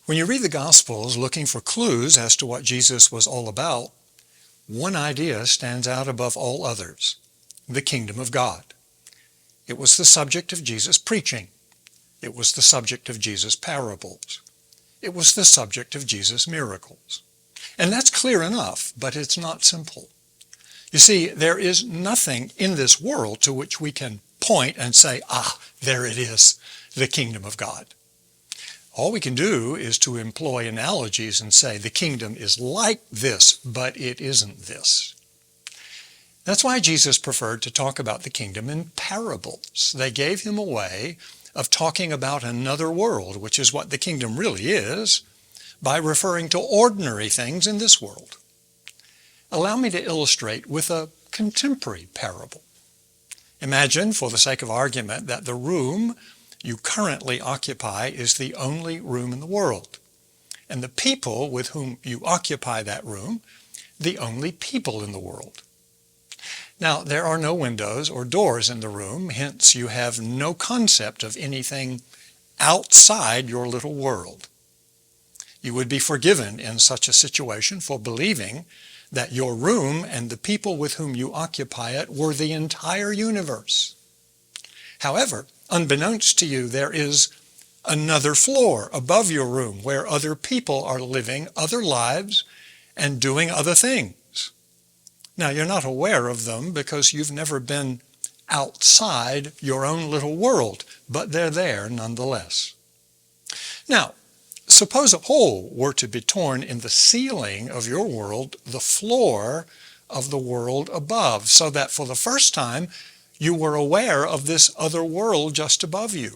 When you read the Gospels looking for clues as to what Jesus was all about, one idea stands out above all others: the kingdom of God. It was the subject of Jesus' preaching. It was the subject of Jesus' parables. It was the subject of Jesus' miracles. And that's clear enough, but it's not simple. You see, there is nothing in this world to which we can point and say, there it is, the kingdom of God. All we can do is to employ analogies and say the kingdom is like this, but it isn't this. That's why Jesus preferred to talk about the kingdom in parables. They gave him a way of talking about another world, which is what the kingdom really is, by referring to ordinary things in this world. Allow me to illustrate with a contemporary parable. Imagine, for the sake of argument, that the room you currently occupy is the only room in the world, and the people with whom you occupy that room, the only people in the world. Now, there are no windows or doors in the room, hence you have no concept of anything outside your little world. You would be forgiven in such a situation for believing that your room and the people with whom you occupy it were the entire universe. However, unbeknownst to you, there is another floor above your room where other people are living other lives and doing other things. Now, you're not aware of them because you've never been outside your own little world, but they're there nonetheless. Now, suppose a hole were to be torn in the ceiling of your world, the floor of the world above, so that for the first time you were aware of this other world just above you.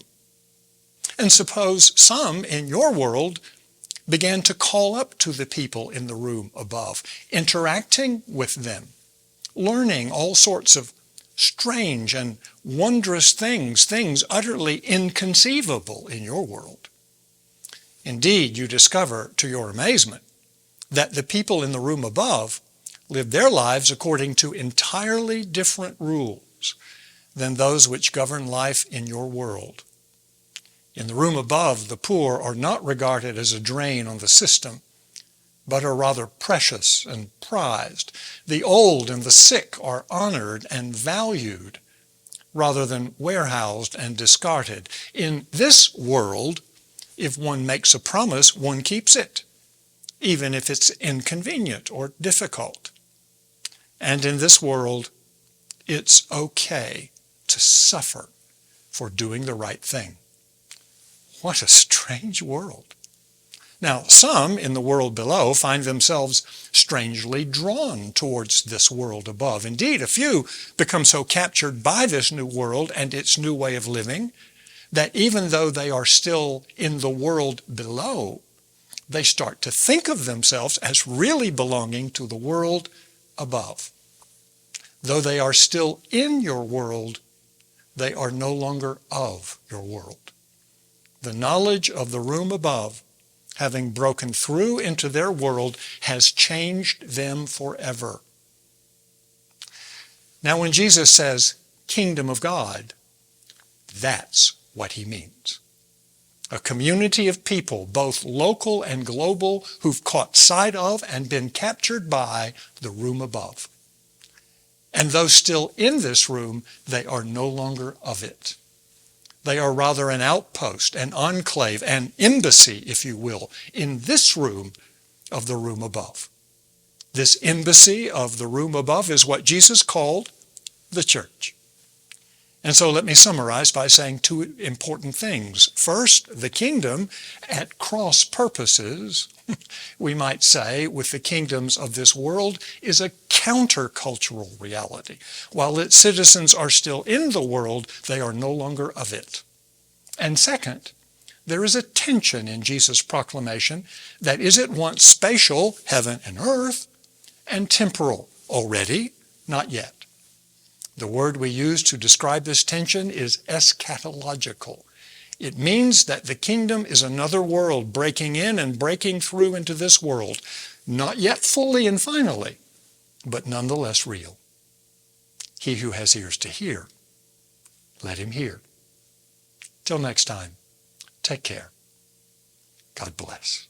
And suppose some in your world began to call up to the people in the room above, interacting with them, learning all sorts of strange and wondrous things utterly inconceivable in your world. Indeed, you discover, to your amazement, that the people in the room above live their lives according to entirely different rules than those which govern life in your world. In the room above, the poor are not regarded as a drain on the system, but are rather precious and prized. The old and the sick are honored and valued rather than warehoused and discarded. In this world, if one makes a promise, one keeps it, even if it's inconvenient or difficult. And in this world, it's okay to suffer for doing the right thing. What a strange world. Now, some in the world below find themselves strangely drawn towards this world above. Indeed, a few become so captured by this new world and its new way of living that even though they are still in the world below, they start to think of themselves as really belonging to the world above. Though they are still in your world, they are no longer of your world. The knowledge of the room above, having broken through into their world, has changed them forever. Now, when Jesus says, kingdom of God, that's what he means. A community of people, both local and global, who've caught sight of and been captured by the room above. And though still in this room, they are no longer of it. They are rather an outpost, an enclave, an embassy, if you will, in this room of the room above. This embassy of the room above is what Jesus called the church. And so let me summarize by saying two important things. First, the kingdom at cross purposes, we might say, with the kingdoms of this world, is a countercultural reality. While its citizens are still in the world, they are no longer of it. And second, there is a tension in Jesus' proclamation that is at once spatial, heaven and earth, and temporal, already, not yet. The word we use to describe this tension is eschatological. It means that the kingdom is another world breaking in and breaking through into this world, not yet fully and finally, but nonetheless real. He who has ears to hear, let him hear. Till next time, take care. God bless.